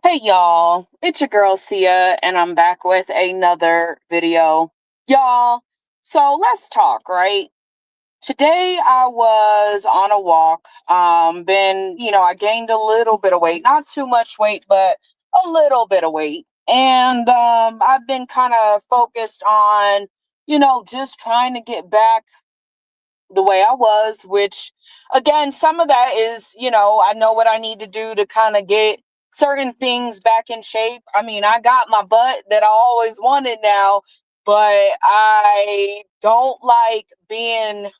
Hey y'all, it's your girl Sia, and I'm back with another video. Y'all, so let's talk, right? Today I was on a walk. I gained a little bit of weight, not too much weight, but a little bit of weight. And I've been kind of focused on, just trying to get back the way I was, which again, some of that is, I know what I need to do to kind of get certain things back in shape. I mean, I got my butt that I always wanted now, but I don't like being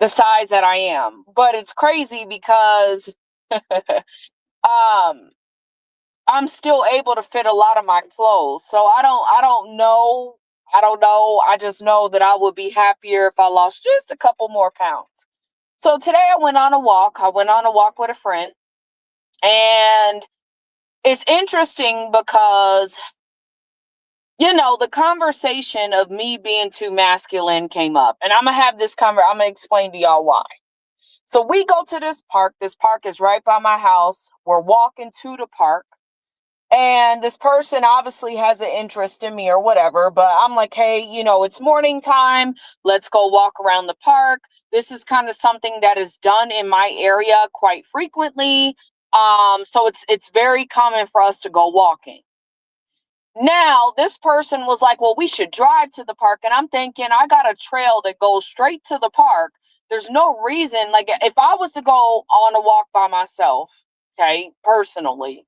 the size that I am. But it's crazy because um I'm still able to fit a lot of my clothes. So I don't know. I don't know. I just know that I would be happier if I lost just a couple more pounds. So today I went on a walk. I went on a walk with a friend, and it's interesting because the conversation of me being too masculine came up. And I'm going to have this I'm going to explain to y'all why. So we go to this park. This park is right by my house. We're walking to the park. And this person obviously has an interest in me or whatever, but I'm like, hey, it's morning time. Let's go walk around the park. This is kind of something that is done in my area quite frequently. So it's very common for us to go walking. Now, this person was like, well, we should drive to the park. And I'm thinking, I got a trail that goes straight to the park. There's no reason, like, if I was to go on a walk by myself, okay, personally,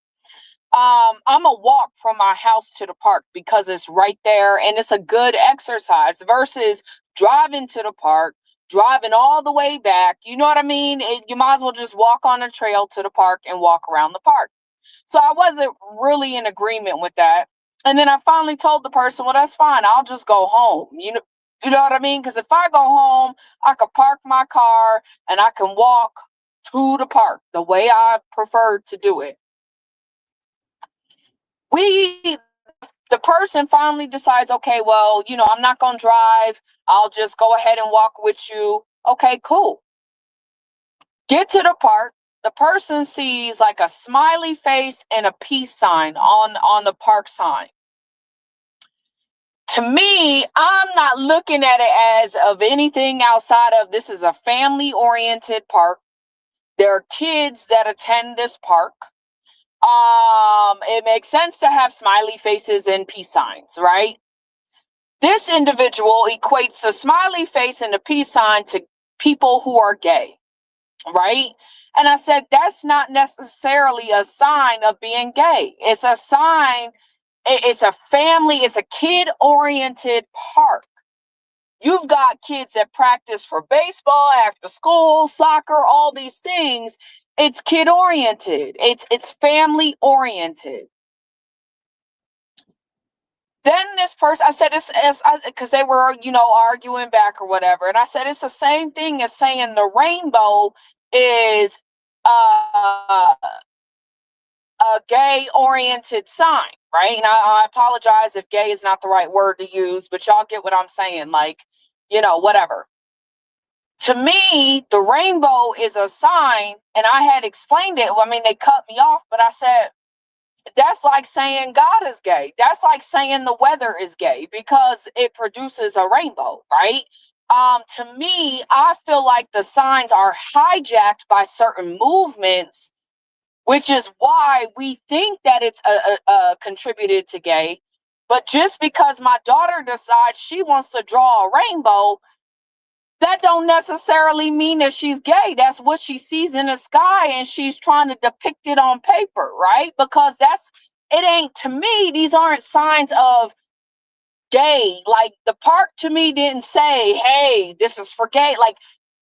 I'm a walk from my house to the park because it's right there and it's a good exercise versus driving to the park, driving all the way back. You know what I mean? You might as well just walk on a trail to the park and walk around the park. So I wasn't really in agreement with that. And then I finally told the person, well, that's fine. I'll just go home. You know what I mean? Because if I go home, I could park my car and I can walk to the park the way I prefer to do it. We The person finally decides, okay, well, I'm not going to drive. I'll just go ahead and walk with you. Okay, cool. Get to the park. The person sees like a smiley face and a peace sign on the park sign. To me, I'm not looking at it as of anything outside of this is a family oriented park. There are kids that attend this park. It makes sense to have smiley faces and peace signs, right? This individual equates the smiley face and the peace sign to people who are gay, right? And I said, that's not necessarily a sign of being gay. It's a sign, it's a family, it's a kid oriented park. You've got kids that practice for baseball, after school, soccer, all these things. It's kid oriented, it's family oriented. Then this person, I said, it's as because they were, arguing back or whatever. And I said, it's the same thing as saying the rainbow is uh, a gay oriented sign, right? And I apologize if gay is not the right word to use, but y'all get what I'm saying. Like, whatever. To me, the rainbow is a sign, and I had explained it. Well, I mean, they cut me off, but I said, that's like saying God is gay. That's like saying the weather is gay because it produces a rainbow, right? To me, I feel like the signs are hijacked by certain movements, which is why we think that it's a contributed to gay. But just because my daughter decides she wants to draw a rainbow, that don't necessarily mean that she's gay. That's what she sees in the sky and she's trying to depict it on paper, right? Because it ain't, to me, these aren't signs of gay. Like the park to me didn't say, hey, this is for gay. Like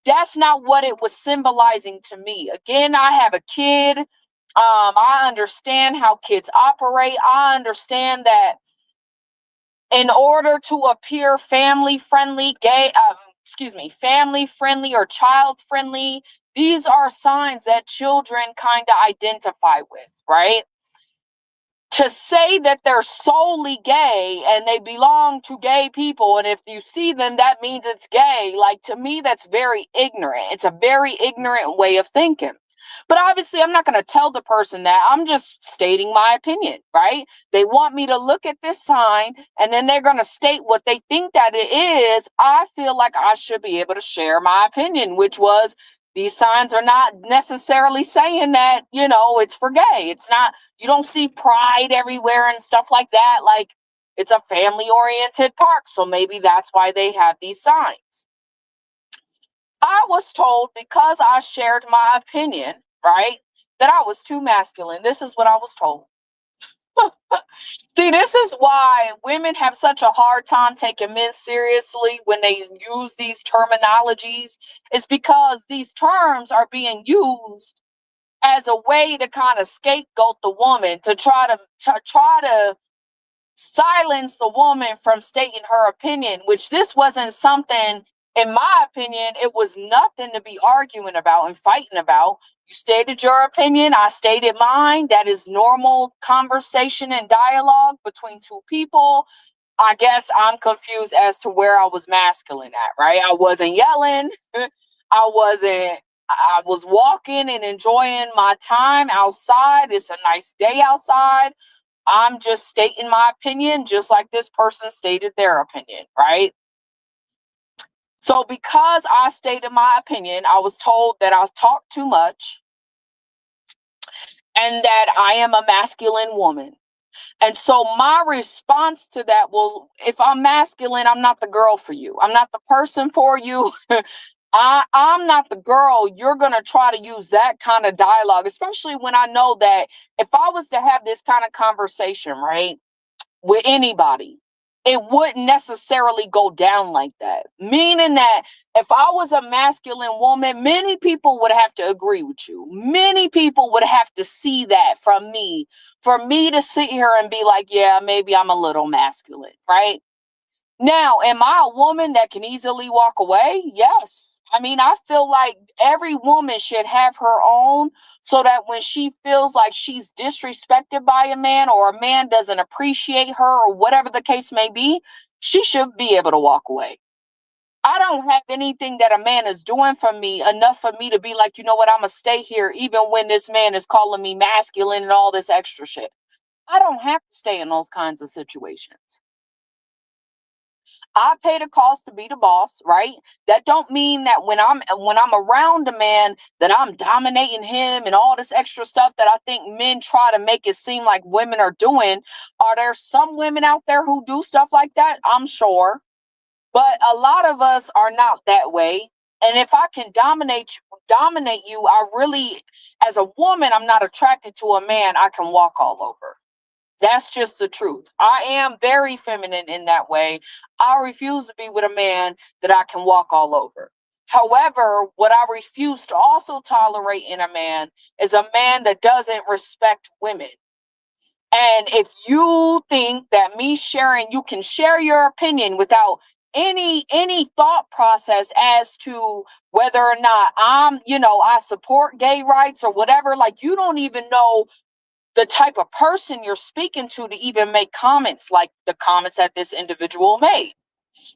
that's not what it was symbolizing to me. Again, I have a kid. I understand how kids operate. I understand that in order to appear family friendly, family friendly or child friendly, these are signs that children kind of identify with, right? To say that they're solely gay and they belong to gay people, and if you see them, that means it's gay. Like to me, that's very ignorant. It's a very ignorant way of thinking. But obviously, I'm not going to tell the person that. I'm just stating my opinion, right? They want me to look at this sign and then they're going to state what they think that it is. I feel like I should be able to share my opinion, which was these signs are not necessarily saying that, it's for gay. It's not, you don't see pride everywhere and stuff like that. Like, it's a family oriented park. So maybe that's why they have these signs. I was told because I shared my opinion, right, that I was too masculine. This is what I was told. See, this is why women have such a hard time taking men seriously when they use these terminologies. It's because these terms are being used as a way to kind of scapegoat the woman, to try to silence the woman from stating her opinion, which this wasn't something, in my opinion, it was nothing to be arguing about and fighting about. You stated your opinion, I stated mine. That is normal conversation and dialogue between two people. I guess I'm confused as to where I was masculine at, right? I wasn't yelling. I was walking and enjoying my time outside. It's a nice day outside. I'm just stating my opinion, just like this person stated their opinion, right? So because I stated my opinion, I was told that I talk too much and that I am a masculine woman. And so my response to that, well, if I'm masculine, I'm not the girl for you. I'm not the person for you. I'm not the girl. You're going to try to use that kind of dialogue, especially when I know that if I was to have this kind of conversation, right, with anybody, it wouldn't necessarily go down like that. Meaning that if I was a masculine woman, many people would have to agree with you. Many people would have to see that from me for me to sit here and be like, yeah, maybe I'm a little masculine, right? Now, am I a woman that can easily walk away? Yes. I mean, I feel like every woman should have her own, so that when she feels like she's disrespected by a man or a man doesn't appreciate her or whatever the case may be, she should be able to walk away. I don't have anything that a man is doing for me enough for me to be like, you know what, I'm going to stay here even when this man is calling me masculine and all this extra shit. I don't have to stay in those kinds of situations. I pay the cost to be the boss, right? That don't mean that when I'm around a man that I'm dominating him and all this extra stuff that I think men try to make it seem like women are doing. Are there some women out there who do stuff like that? I'm sure. But a lot of us are not that way. And if I can dominate you, I really, as a woman, I'm not attracted to a man I can walk all over. That's just the truth. I am very feminine in that way. I refuse to be with a man that I can walk all over. However, what I refuse to also tolerate in a man is a man that doesn't respect women. And if you think that me sharing, you can share your opinion without any thought process as to whether or not I support gay rights or whatever, like you don't even know the type of person you're speaking to even make comments like the comments that this individual made.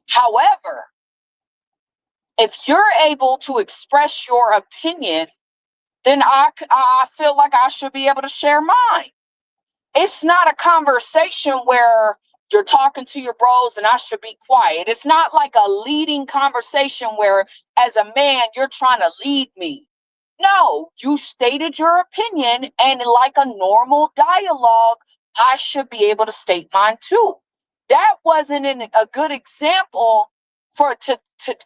However, if you're able to express your opinion, then I feel like I should be able to share mine. It's not a conversation where you're talking to your bros and I should be quiet. It's not like a leading conversation where, as a man, you're trying to lead me. No, you stated your opinion, and like a normal dialogue, I should be able to state mine too. That wasn't a good example to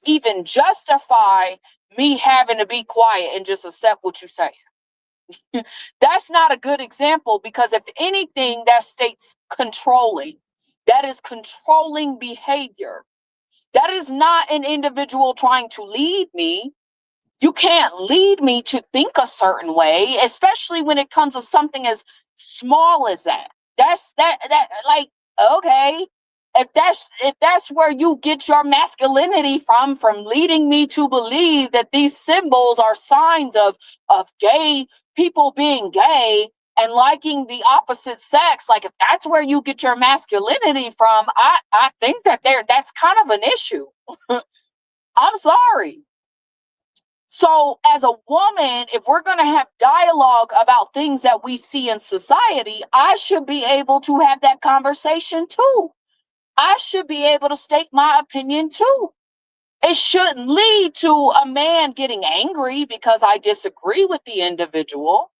even justify me having to be quiet and just accept what you say. That's not a good example, because if anything, that states controlling. That is controlling behavior. That is not an individual trying to lead me. You can't lead me to think a certain way, especially when it comes to something as small as that. Like, okay, if that's where you get your masculinity from leading me to believe that these symbols are signs of gay people being gay and liking the opposite sex, like if that's where you get your masculinity from, I think that's kind of an issue. I'm sorry. So, as a woman, if we're going to have dialogue about things that we see in society, I should be able to have that conversation too. I should be able to state my opinion too. It shouldn't lead to a man getting angry because I disagree with the individual,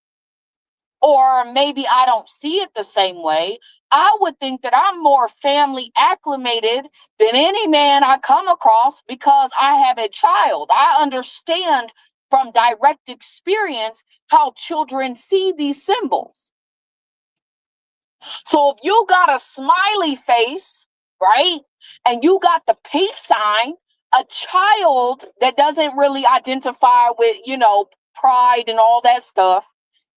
or maybe I don't see it the same way. I would think that I'm more family acclimated than any man I come across because I have a child. I understand from direct experience how children see these symbols. So if you got a smiley face, right, and you got the peace sign, a child that doesn't really identify with, pride and all that stuff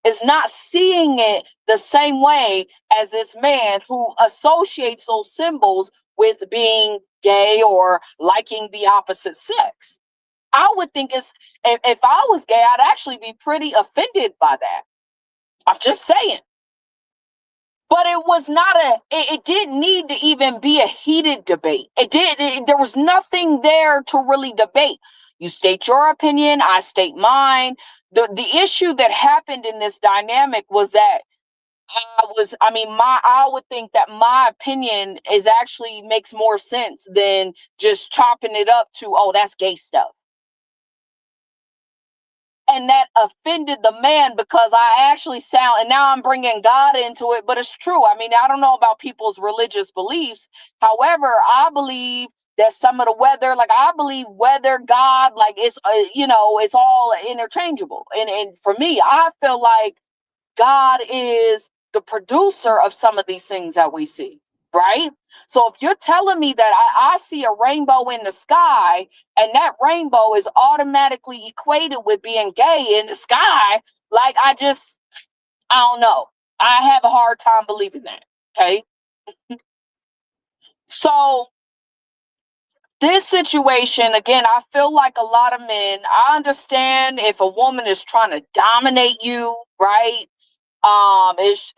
is not seeing it the same way as this man who associates those symbols with being gay or liking the opposite sex. I would think if I was gay, I'd actually be pretty offended by that. I'm just saying. But it was not it didn't need to even be a heated debate. There was nothing there to really debate. You state your opinion, I state mine. The issue that happened in this dynamic was that I would think that my opinion is actually makes more sense than just chopping it up to, oh, that's gay stuff. And that offended the man because I actually sound, and now I'm bringing God into it, but it's true. I mean, I don't know about people's religious beliefs. However, I believe that some of the weather, like I believe weather, God, like it's all interchangeable. And for me, I feel like God is the producer of some of these things that we see, right? So if you're telling me that I see a rainbow in the sky and that rainbow is automatically equated with being gay in the sky, like I don't know. I have a hard time believing that. Okay. So this situation, again, I feel like a lot of men, I understand if a woman is trying to dominate you, right?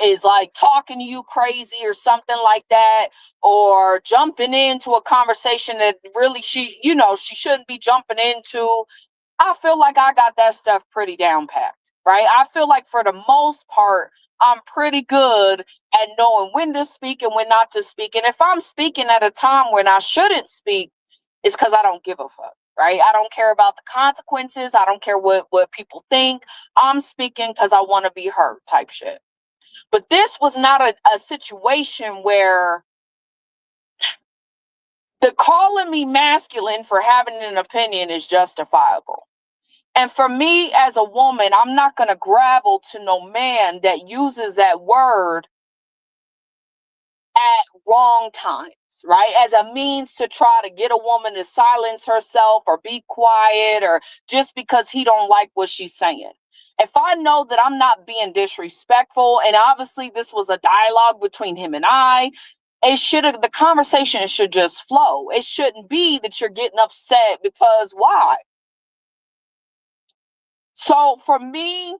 Is like talking to you crazy or something like that, or jumping into a conversation that really she shouldn't be jumping into. I feel like I got that stuff pretty down packed, right? I feel like for the most part I'm pretty good at knowing when to speak and when not to speak. And if I'm speaking at a time when I shouldn't speak, it's because I don't give a fuck, right? I don't care about the consequences. I don't care what people think. I'm speaking because I want to be heard, type shit. But this was not a situation where the calling me masculine for having an opinion is justifiable. And for me as a woman, I'm not going to gravel to no man that uses that word at wrong times, right? As a means to try to get a woman to silence herself or be quiet, or just because he don't like what she's saying. If I know that I'm not being disrespectful, and obviously this was a dialogue between him and I, the conversation should just flow. It shouldn't be that you're getting upset because why? So for me,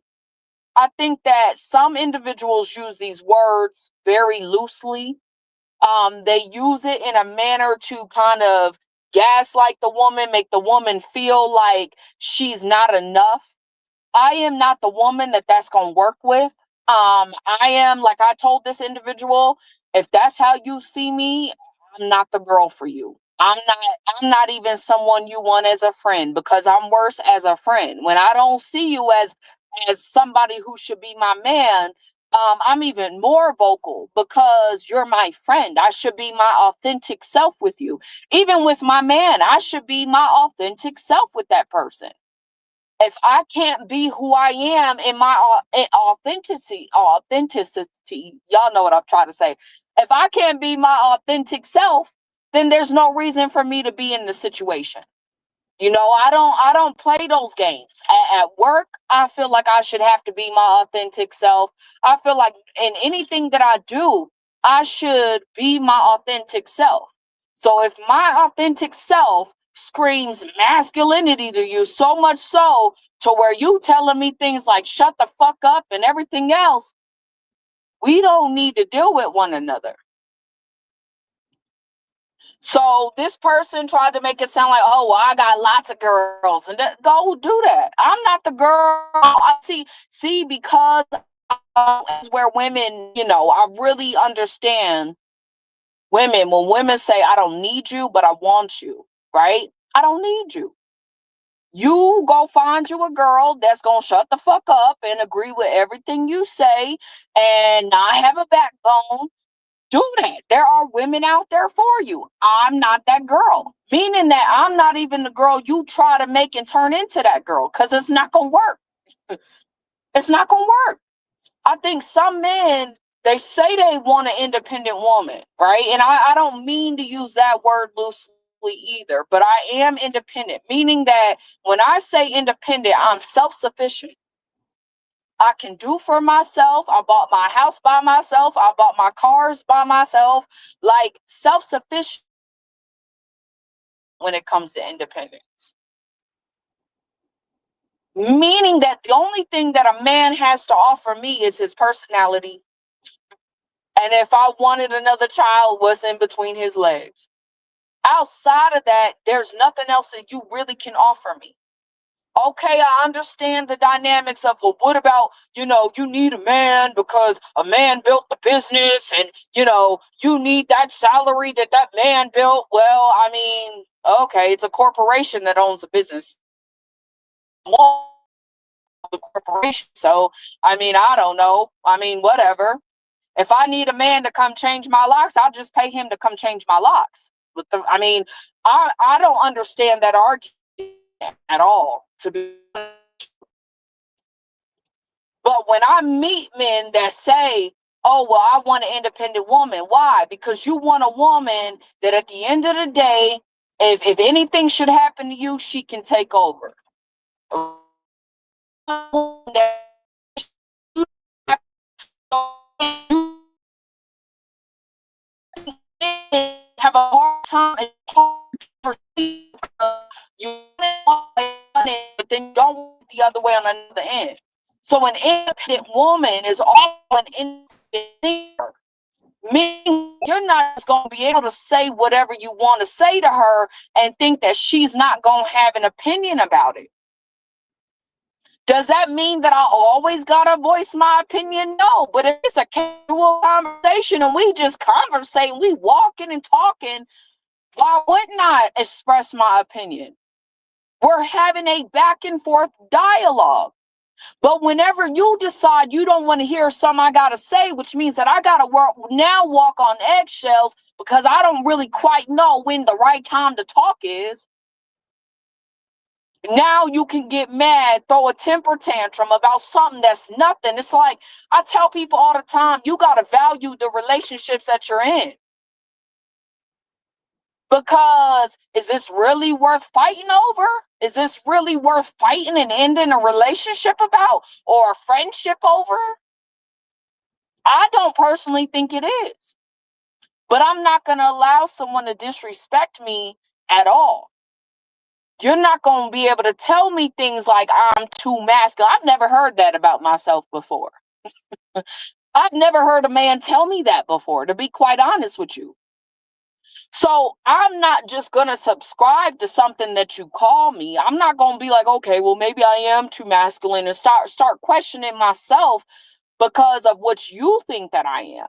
I think that some individuals use these words very loosely. They use it in a manner to kind of gaslight the woman, make the woman feel like she's not enough. I am not the woman that's going to work with. I am, like I told this individual, if that's how you see me, I'm not the girl for you. I'm not even someone you want as a friend, because I'm worse as a friend. When I don't see you as somebody who should be my man, I'm even more vocal because you're my friend. I should be my authentic self with you. Even with my man, I should be my authentic self with that person. If I can't be who I am in my authenticity, y'all know what I'm trying to say. If I can't be my authentic self, then there's no reason for me to be in the situation. I don't play those games. At work, I feel like I should have to be my authentic self. I feel like in anything that I do, I should be my authentic self. So if my authentic self screams masculinity to you, so much so to where you telling me things like shut the fuck up and everything else, we don't need to deal with one another. So this person tried to make it sound like, oh, well, I got lots of girls, and go do that. I'm not the girl. I see, because is where women, I really understand women. When women say, I don't need you, but I want you, right? I don't need you. You go find you a girl that's gonna shut the fuck up and agree with everything you say and not have a backbone. Do that. There are women out there for you. I'm not that girl. Meaning that I'm not even the girl you try to make and turn into that girl, because it's not gonna work. It's not gonna work. I think some men, they say they want an independent woman, right? And I don't mean to use that word loosely either, but I am independent, meaning that when I say independent, I'm self-sufficient. I can do for myself. I bought my house by myself. I bought my cars by myself. Like, self-sufficient when it comes to independence. Meaning that the only thing that a man has to offer me is his personality. And if I wanted another child, what's in between his legs. Outside of that, there's nothing else that you really can offer me. Okay, I understand the dynamics of, well, what about, you need a man because a man built the business, and, you need that salary that man built. Well, I mean, okay, it's a corporation that owns the business. The corporation. So, I mean, I don't know. I mean, whatever. If I need a man to come change my locks, I'll just pay him to come change my locks. I don't understand that argument at all, to be. But when I meet men that say, oh, well, I want an independent woman. Why? Because you want a woman that at the end of the day, if anything should happen to you, she can take over. Have a hard time. You but then you don't want the other way on another end. So an independent woman is all an independent, meaning you're not just going to be able to say whatever you want to say to her and think that she's not going to have an opinion about it. Does that mean that I always gotta voice my opinion? No, but if it's a casual conversation and we just conversate, we walking and talking, why wouldn't I express my opinion? We're having a back and forth dialogue. But whenever you decide you don't want to hear something I gotta say, which means that I gotta walk on eggshells because I don't really quite know when the right time to talk is. Now you can get mad, throw a temper tantrum about something that's nothing. It's like, I tell people all the time, you got to value the relationships that you're in. Because is this really worth fighting over? Is this really worth fighting and ending a relationship about, or a friendship over? I don't personally think it is. But I'm not going to allow someone to disrespect me at all. You're not going to be able to tell me things like I'm too masculine. I've never heard that about myself before. I've never heard a man tell me that before, to be quite honest with you. So I'm not just going to subscribe to something that you call me. I'm not going to be like, okay, well, maybe I am too masculine, and start questioning myself because of what you think that I am.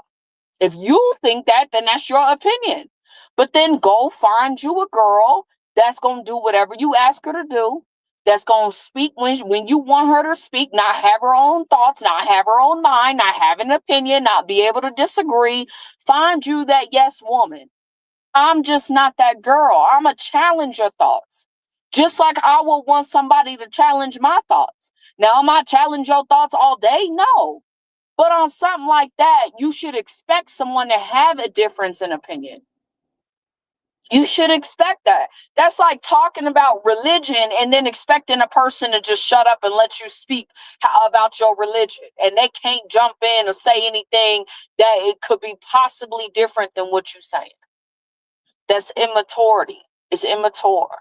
If you think that, then that's your opinion. But then go find you a girl that's going to do whatever you ask her to do, that's going to speak when you want her to speak, not have her own thoughts, not have her own mind, not have an opinion, not be able to disagree. Find you that yes woman. I'm just not that girl. I'm a challenge your thoughts. Just like I would want somebody to challenge my thoughts. Now, am I challenge your thoughts all day? No. But on something like that, you should expect someone to have a difference in opinion. You should expect that. That's like talking about religion and then expecting a person to just shut up and let you speak about your religion. And they can't jump in or say anything that it could be possibly different than what you're saying. That's immaturity. It's immature.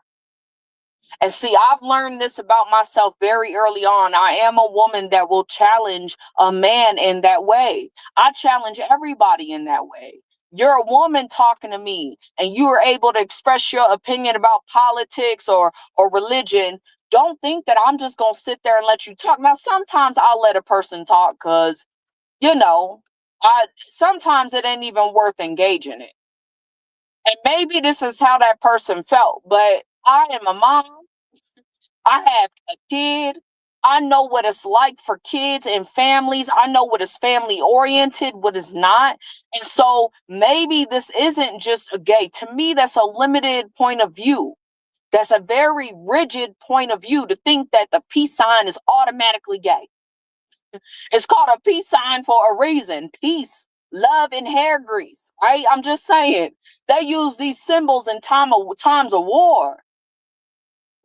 And see, I've learned this about myself very early on. I am a woman that will challenge a man in that way. I challenge everybody in that way. you're a woman talking to me and you are able to express your opinion about politics or religion, don't think that I'm just going to sit there and let you talk. Now, sometimes I'll let a person talk because, you know, sometimes it ain't even worth engaging it. And maybe this is how that person felt, but I am a mom. I have a kid. I know what it's like for kids and families. I know what is family oriented, what is not. And so maybe this isn't just a gay. To me, that's a limited point of view. That's a very rigid point of view to think that the peace sign is automatically gay. It's called a peace sign for a reason. Peace, love, and hair grease, right? I'm just saying. They use these symbols in times of war.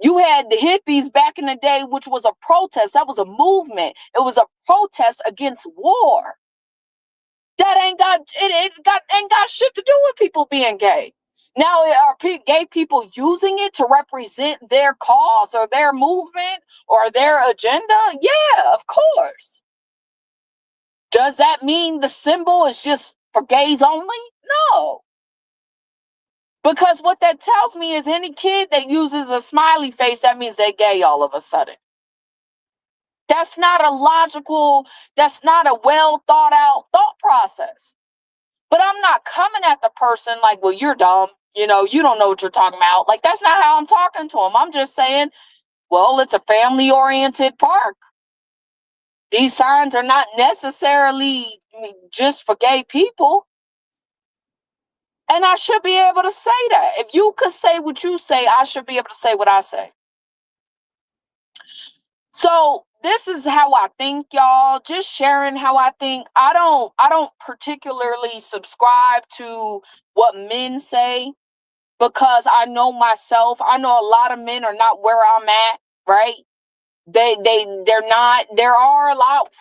You had the hippies back in the day, which was a protest. That was a movement. It was a protest against war. That ain't got shit to do with people being gay. Now, are gay people using it to represent their cause or their movement or their agenda? Yeah, of course. Does that mean the symbol is just for gays only? No. Because what that tells me is any kid that uses a smiley face, that means they're gay all of a sudden. That's not that's not a well thought out thought process. But I'm not coming at the person like, well, you're dumb. You know, you don't know what you're talking about. Like, that's not how I'm talking to them. I'm just saying, well, it's a family oriented park. These signs are not necessarily just for gay people. And I should be able to say that. If you could say what you say, I should be able to say what I say. So this is how I think, y'all. Just sharing how I think. I don't particularly subscribe to what men say because I know myself. I know a lot of men are not where I'm at, right? They're not. There are a lot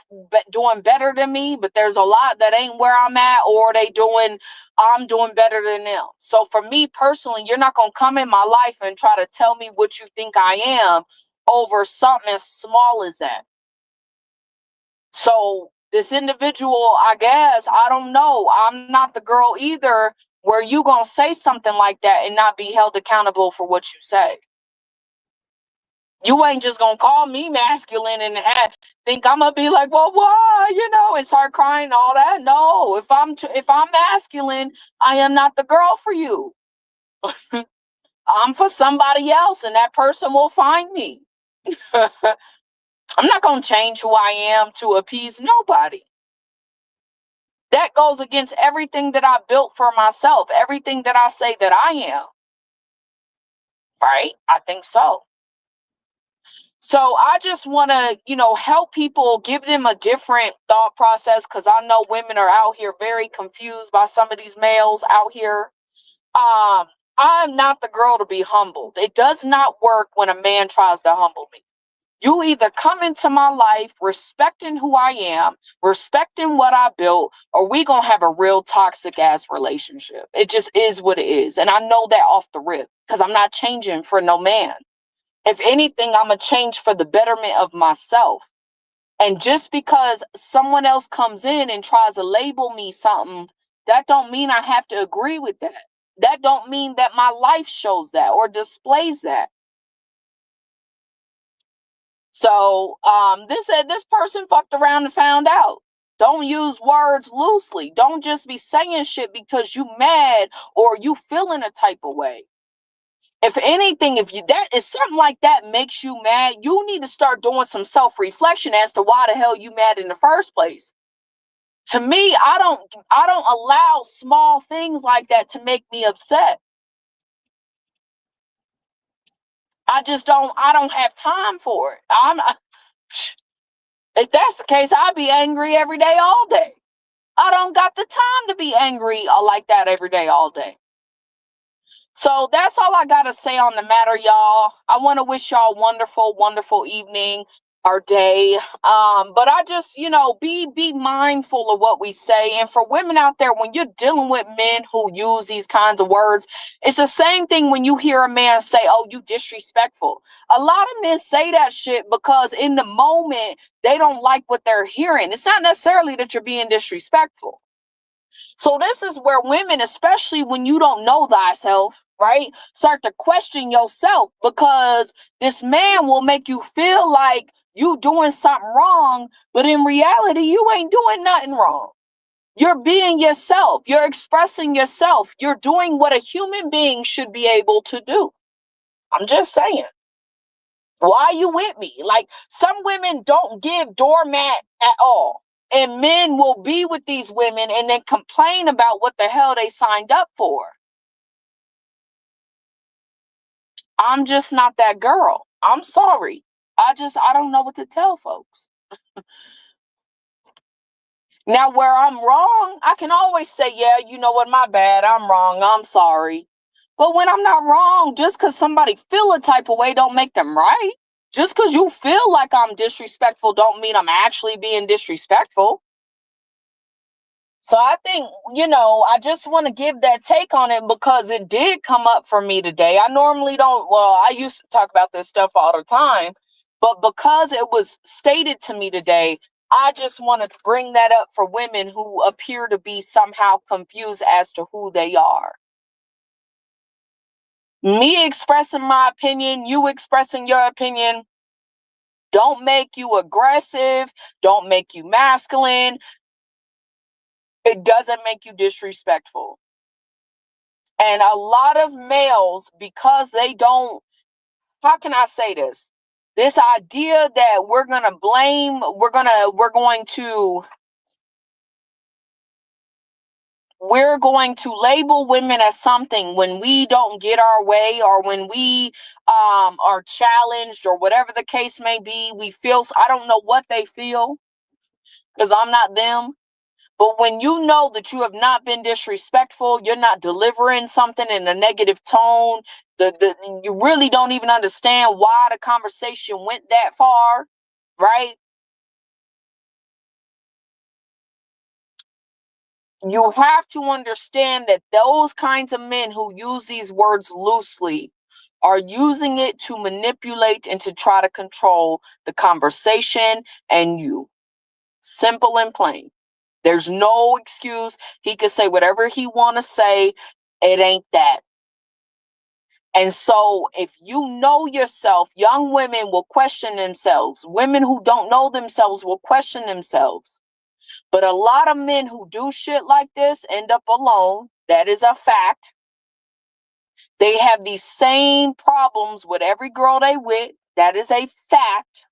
doing better than me, but there's a lot that ain't where I'm at, or I'm doing better than them. So for me personally, you're not gonna come in my life and try to tell me what you think I am over something as small as that. So this individual, I guess, I don't know. I'm not the girl either where you gonna say something like that and not be held accountable for what you say. You ain't just gonna call me masculine and think I'm gonna be like, well, why, and start crying and all that. No, if I'm masculine, I am not the girl for you. I'm for somebody else, and that person will find me. I'm not gonna change who I am to appease nobody. That goes against everything that I built for myself, everything that I say that I am. Right? I think so. So I just want to, help people, give them a different thought process because I know women are out here very confused by some of these males out here. I'm not the girl to be humbled. It does not work when a man tries to humble me. You either come into my life respecting who I am, respecting what I built, or we gonna have a real toxic ass relationship. It just is what it is. And I know that off the rip because I'm not changing for no man. If anything, I'm going to change for the betterment of myself. And just because someone else comes in and tries to label me something, that don't mean I have to agree with that. That don't mean that my life shows that or displays that. So this person fucked around and found out. Don't use words loosely. Don't just be saying shit because you mad or you feeling a type of way. If anything, if something like that makes you mad, you need to start doing some self-reflection as to why the hell you mad in the first place. To me, I don't allow small things like that to make me upset. I don't have time for it. If that's the case, I'd be angry every day, all day. I don't got the time to be angry like that every day, all day. So that's all I got to say on the matter, y'all. I want to wish y'all a wonderful, wonderful evening or day. But I just, be mindful of what we say. And for women out there, when you're dealing with men who use these kinds of words, it's the same thing when you hear a man say, oh, you disrespectful. A lot of men say that shit because in the moment, they don't like what they're hearing. It's not necessarily that you're being disrespectful. So this is where women, especially when you don't know thyself, right, start to question yourself, because this man will make you feel like you doing something wrong, but in reality, you ain't doing nothing wrong. You're being yourself. You're expressing yourself. You're doing what a human being should be able to do. I'm just saying. Why are you with me? Like, some women don't give doormat at all. And men will be with these women and then complain about what the hell they signed up for. I'm just not that girl. I'm sorry. I don't know what to tell folks. Now, where I'm wrong, I can always say, yeah, you know what, my bad. I'm wrong. I'm sorry. But when I'm not wrong, just because somebody feel a type of way don't make them right. Just because you feel like I'm disrespectful don't mean I'm actually being disrespectful. So I think, I just want to give that take on it because it did come up for me today. I normally don't, well, I used to talk about this stuff all the time, but because it was stated to me today, I just want to bring that up for women who appear to be somehow confused as to who they are. Me expressing my opinion, you expressing your opinion, don't make you aggressive, don't make you masculine. It doesn't make you disrespectful. And a lot of males, because they don't, how can I say this? This idea that we're going to blame, we're going to label women as something when we don't get our way, or when we are challenged, or whatever the case may be. We feel, I don't know what they feel, because I'm not them. But when you know that you have not been disrespectful, you're not delivering something in a negative tone, you really don't even understand why the conversation went that far, right? You have to understand that those kinds of men who use these words loosely are using it to manipulate and to try to control the conversation and you. Simple and plain. There's no excuse. He could say whatever he want to say. It ain't that. And so if you know yourself, young women will question themselves. Women who don't know themselves will question themselves. But a lot of men who do shit like this end up alone. That is a fact. They have these same problems with every girl they with. That is a fact.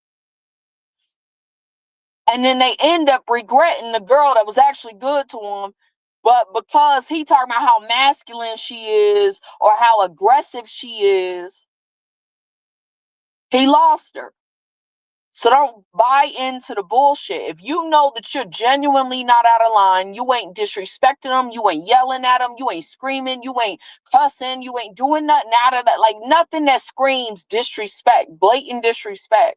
And then they end up regretting the girl that was actually good to them. But because he talking about how masculine she is or how aggressive she is, he lost her. So don't buy into the bullshit. If you know that you're genuinely not out of line, you ain't disrespecting them, you ain't yelling at them, you ain't screaming, you ain't cussing, you ain't doing nothing out of that, like nothing that screams disrespect, blatant disrespect.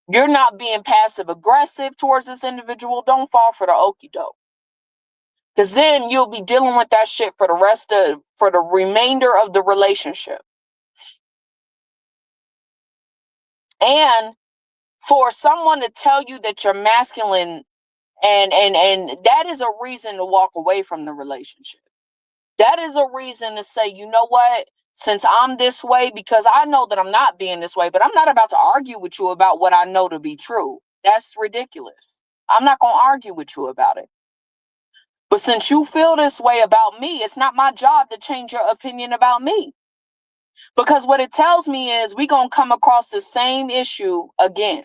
You're not being passive aggressive towards this individual. Don't fall for the okie doke. Because then you'll be dealing with that shit for the remainder of the relationship. And for someone to tell you that you're masculine, and that is a reason to walk away from the relationship. That is a reason to say, you know what? Since I'm this way, because I know that I'm not being this way, but I'm not about to argue with you about what I know to be true. That's ridiculous. I'm not going to argue with you about it. But since you feel this way about me, it's not my job to change your opinion about me. Because what it tells me is we're going to come across the same issue again.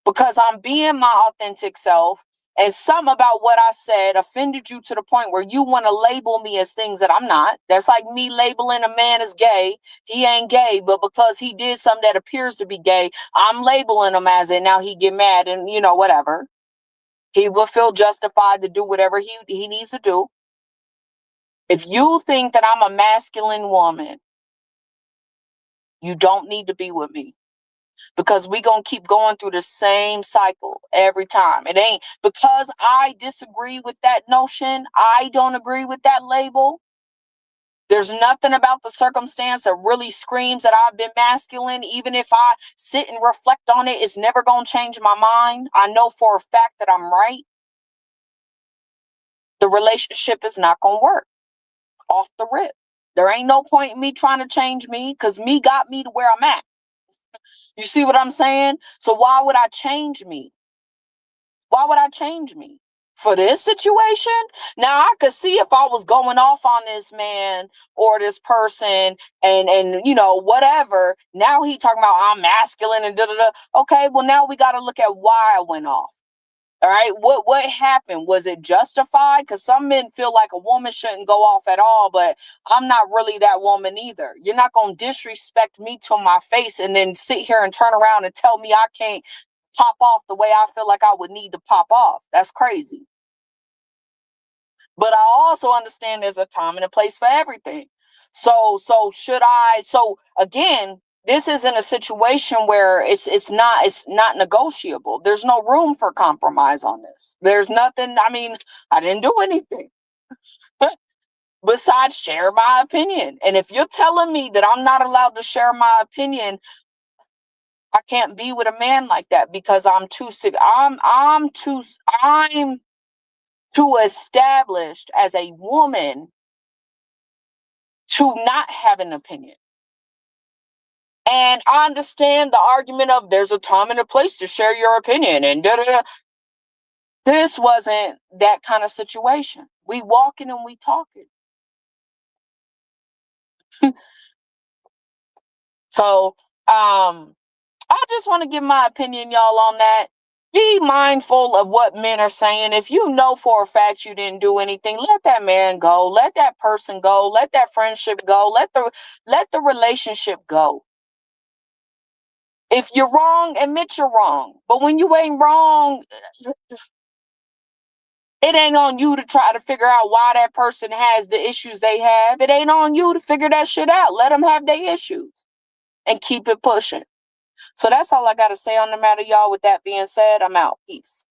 Because I'm being my authentic self, and some about what I said offended you to the point where you want to label me as things that I'm not. That's like me labeling a man as gay. He ain't gay, but because he did something that appears to be gay, I'm labeling him as it. Now he get mad and, whatever. He will feel justified to do whatever he needs to do. If you think that I'm a masculine woman, you don't need to be with me. Because we gonna keep going through the same cycle every time. It ain't because I disagree with that notion. I don't agree with that label. There's nothing about the circumstance that really screams that I've been masculine. Even if I sit and reflect on it, it's never gonna change my mind. I know for a fact that I'm right. the relationship is not going to work off the rip. There ain't no point in me trying to change me because me got me to where I'm at. You see what I'm saying? So why would I change me? Why would I change me for this situation? Now I could see if I was going off on this man or this person and whatever. Now he talking about I'm masculine and da da da. Okay, well now we got to look at why I went off. All right, what happened? Was it justified? Because some men feel like a woman shouldn't go off at all, but I'm not really that woman either. You're not gonna disrespect me to my face and then sit here and turn around and tell me I can't pop off the way I feel like I would need to pop off. That's crazy. But I also understand there's a time and a place for everything. So again, this isn't a situation where it's not negotiable. There's no room for compromise on this. There's nothing. I mean, I didn't do anything besides share my opinion. And if you're telling me that I'm not allowed to share my opinion, I can't be with a man like that because I'm too sick. I'm too established as a woman to not have an opinion. And I understand the argument of there's a time and a place to share your opinion and da da da. This wasn't that kind of situation. We walking and we talking. So I just want to give my opinion, y'all, on that. Be mindful of what men are saying. If you know for a fact you didn't do anything, let that man go. Let that person go. Let that friendship go. Let the relationship go. If you're wrong, admit you're wrong. But when you ain't wrong, it ain't on you to try to figure out why that person has the issues they have. It ain't on you to figure that shit out. Let them have their issues and keep it pushing. So that's all I got to say on the matter, y'all. With that being said, I'm out. Peace.